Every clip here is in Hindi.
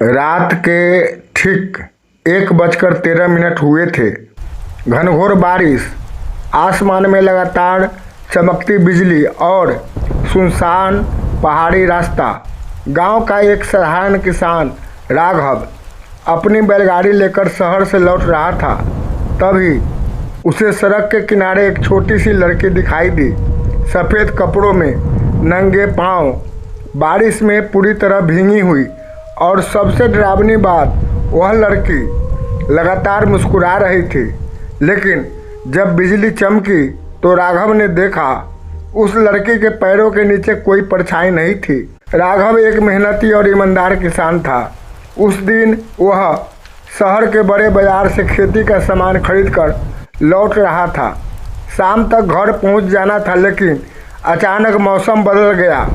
रात के ठीक 1:13 हुए थे। घनघोर बारिश, आसमान में लगातार चमकती बिजली और सुनसान पहाड़ी रास्ता। गांव का एक साधारण किसान राघव अपनी बैलगाड़ी लेकर शहर से लौट रहा था। तभी उसे सड़क के किनारे एक छोटी सी लड़की दिखाई दी, सफ़ेद कपड़ों में, नंगे पांव, बारिश में पूरी तरह भीगी हुई। और सबसे डरावनी बात, वह लड़की लगातार मुस्कुरा रही थी। लेकिन जब बिजली चमकी तो राघव ने देखा उस लड़की के पैरों के नीचे कोई परछाई नहीं थी। राघव एक मेहनती और ईमानदार किसान था। उस दिन वह शहर के बड़े बाजार से खेती का सामान खरीदकर लौट रहा था। शाम तक घर पहुंच जाना था, लेकिन अचानक मौसम बदल गया।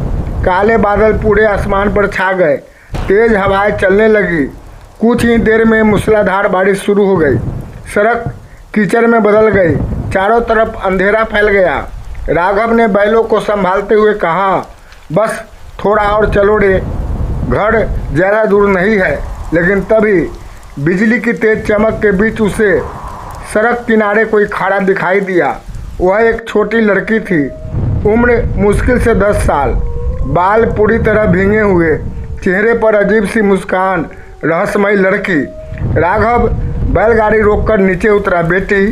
काले बादल पूरे आसमान पर छा गए, तेज हवाएं चलने लगी। कुछ ही देर में मूसलाधार बारिश शुरू हो गई। सड़क कीचड़ में बदल गई, चारों तरफ अंधेरा फैल गया। राघव ने बैलों को संभालते हुए कहा, बस थोड़ा और चलो रे, घर ज़्यादा दूर नहीं है। लेकिन तभी बिजली की तेज चमक के बीच उसे सड़क किनारे कोई खड़ा दिखाई दिया। वह एक छोटी लड़की थी, उम्र मुश्किल से 10 साल, बाल पूरी तरह भीगे हुए, चेहरे पर अजीब सी मुस्कान। रहस्यमयी लड़की। राघव बैलगाड़ी रोककर नीचे उतरा। बेटी,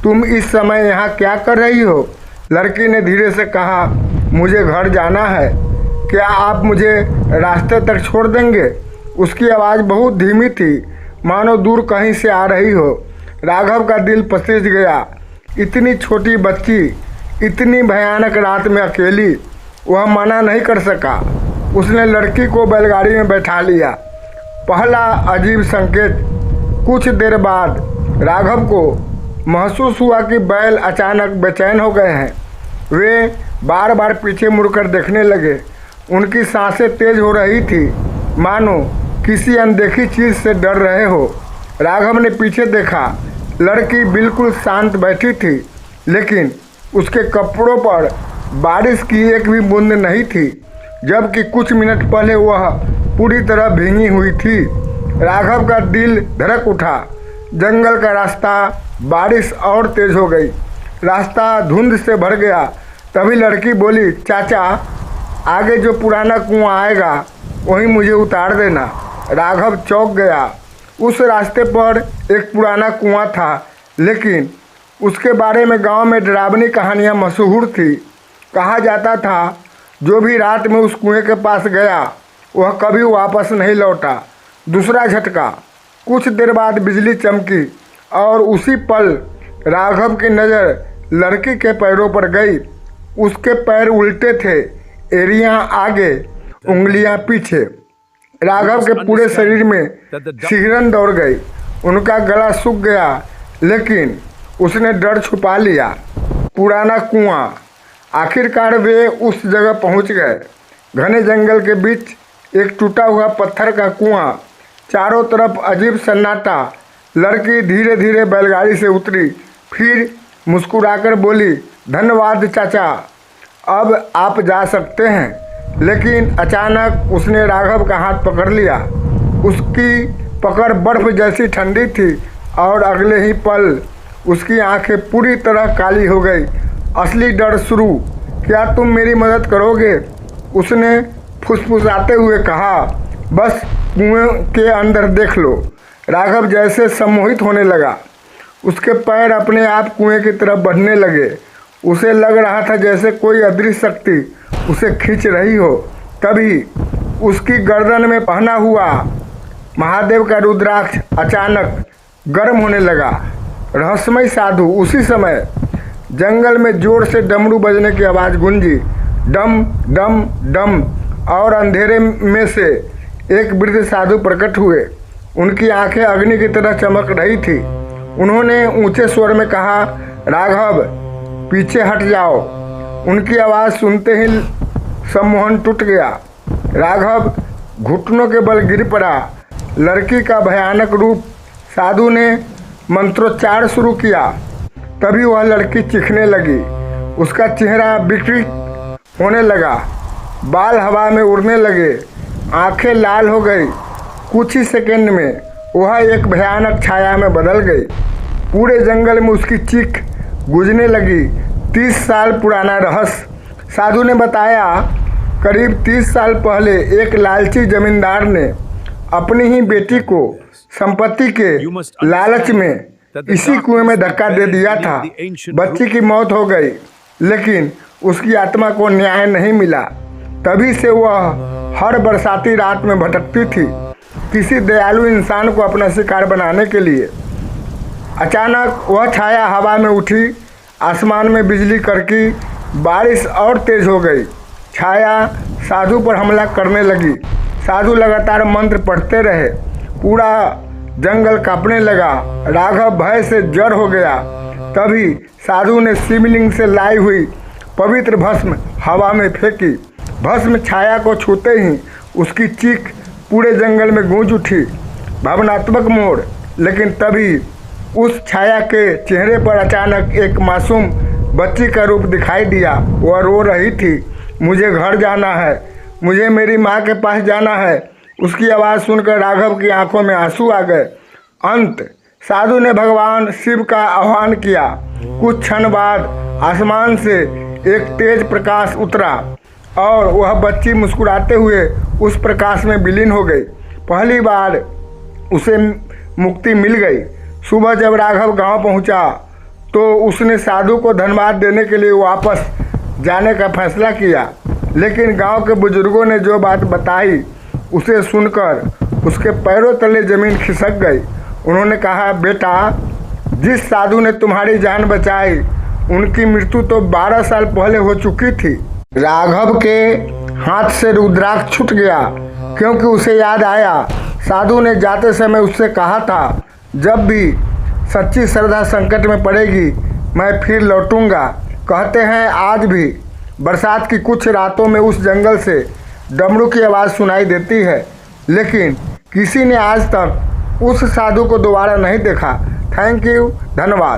तुम इस समय यहाँ क्या कर रही हो? लड़की ने धीरे से कहा, मुझे घर जाना है, क्या आप मुझे रास्ते तक छोड़ देंगे? उसकी आवाज़ बहुत धीमी थी, मानो दूर कहीं से आ रही हो। राघव का दिल पसीज गया। इतनी छोटी बच्ची, इतनी भयानक रात में अकेली। वह मना नहीं कर सका। उसने लड़की को बैलगाड़ी में बैठा लिया। पहला अजीब संकेत। कुछ देर बाद राघव को महसूस हुआ कि बैल अचानक बेचैन हो गए हैं। वे बार बार पीछे मुड़कर देखने लगे। उनकी सांसें तेज हो रही थी, मानो किसी अनदेखी चीज़ से डर रहे हो। राघव ने पीछे देखा। लड़की बिल्कुल शांत बैठी थी, लेकिन उसके कपड़ों पर बारिश की एक भी बूंद नहीं थी, जबकि कुछ मिनट पहले वह पूरी तरह भीगी हुई थी। राघव का दिल धड़क उठा। जंगल का रास्ता, बारिश और तेज हो गई। रास्ता धुंध से भर गया। तभी लड़की बोली, चाचा, आगे जो पुराना कुआं आएगा वहीं मुझे उतार देना। राघव चौंक गया। उस रास्ते पर एक पुराना कुआं था, लेकिन उसके बारे में गांव में डरावनी कहानियां मशहूर थी। कहा जाता था, जो भी रात में उस कुएं के पास गया वह कभी वापस नहीं लौटा। दूसरा झटका। कुछ देर बाद बिजली चमकी और उसी पल राघव की नज़र लड़की के पैरों पर गई। उसके पैर उल्टे थे, एड़ियाँ आगे, उंगलियां पीछे। राघव के पूरे शरीर में सिहरन दौड़ गई। उनका गला सूख गया, लेकिन उसने डर छुपा लिया। पुराना कुआं। आखिरकार वे उस जगह पहुंच गए। घने जंगल के बीच एक टूटा हुआ पत्थर का कुआं। चारों तरफ अजीब सन्नाटा। लड़की धीरे धीरे बैलगाड़ी से उतरी, फिर मुस्कुराकर बोली, धन्यवाद चाचा, अब आप जा सकते हैं। लेकिन अचानक उसने राघव का हाथ पकड़ लिया। उसकी पकड़ बर्फ जैसी ठंडी थी और अगले ही पल उसकी आंखें पूरी तरह काली हो गई। असली डर शुरू। क्या तुम मेरी मदद करोगे? उसने फुसफुसाते हुए कहा, बस कुएं के अंदर देख लो। राघव जैसे सम्मोहित होने लगा। उसके पैर अपने आप कुएं की तरफ बढ़ने लगे। उसे लग रहा था जैसे कोई अदृश्य शक्ति उसे खींच रही हो। तभी उसकी गर्दन में पहना हुआ महादेव का रुद्राक्ष अचानक गर्म होने लगा। रहस्यमय साधु। उसी समय जंगल में जोर से डमरू बजने की आवाज़ गूंजी, डम डम डम। और अंधेरे में से एक वृद्ध साधु प्रकट हुए। उनकी आंखें अग्नि की तरह चमक रही थी। उन्होंने ऊंचे स्वर में कहा, राघव, पीछे हट जाओ। उनकी आवाज़ सुनते ही सम्मोहन टूट गया। राघव घुटनों के बल गिर पड़ा। लड़की का भयानक रूप। साधु ने मंत्रोच्चार शुरू किया। तभी वह लड़की चीखने लगी। उसका चेहरा विकृत होने लगा, बाल हवा में उड़ने लगे, आंखें लाल हो गई कुछ ही सेकंड में वह एक भयानक छाया में बदल गई। पूरे जंगल में उसकी चीख गूंजने लगी। 30 साल पुराना रहस्य। साधु ने बताया, करीब 30 साल पहले एक लालची जमींदार ने अपनी ही बेटी को संपत्ति के लालच में इसी कुएं में धक्का दे दिया था। बच्ची की मौत हो गई, लेकिन उसकी आत्मा को न्याय नहीं मिला। तभी से वह हर बरसाती रात में भटकती थी, किसी दयालु इंसान को अपना शिकार बनाने के लिए। अचानक वह छाया हवा में उठी, आसमान में बिजली कड़की, बारिश और तेज हो गई। छाया साधु पर हमला करने लगी। साधु लगातार मंत्र पढ़ते रहे। पूरा जंगल कांपने लगा। राघव भय से जड़ हो गया। तभी साधु ने शिवलिंग से लाई हुई पवित्र भस्म हवा में फेंकी। भस्म छाया को छूते ही उसकी चीख पूरे जंगल में गूंज उठी। भावनात्मक मोड़। लेकिन तभी उस छाया के चेहरे पर अचानक एक मासूम बच्ची का रूप दिखाई दिया। वह रो रही थी, मुझे घर जाना है, मुझे मेरी माँ के पास जाना है। उसकी आवाज़ सुनकर राघव की आंखों में आंसू आ गए। अंत साधु ने भगवान शिव का आह्वान किया। कुछ क्षण बाद आसमान से एक तेज प्रकाश उतरा और वह बच्ची मुस्कुराते हुए उस प्रकाश में विलीन हो गई। पहली बार उसे मुक्ति मिल गई। सुबह जब राघव गांव पहुंचा तो उसने साधु को धन्यवाद देने के लिए वापस जाने का फैसला किया। लेकिन गांव के बुजुर्गों ने जो बात बताई उसे सुनकर उसके पैरों तले जमीन खिसक गई। उन्होंने कहा, बेटा, जिस साधु ने तुम्हारी जान बचाई उनकी मृत्यु तो 12 साल पहले हो चुकी थी। राघव के हाथ से रुद्राक्ष छूट गया, क्योंकि उसे याद आया साधु ने जाते समय उससे कहा था, जब भी सच्ची श्रद्धा संकट में पड़ेगी मैं फिर लौटूंगा। कहते हैं आज भी बरसात की कुछ रातों में उस जंगल से डमरू की आवाज़ सुनाई देती है, लेकिन किसी ने आज तक उस साधु को दोबारा नहीं देखा। थैंक यू, धन्यवाद।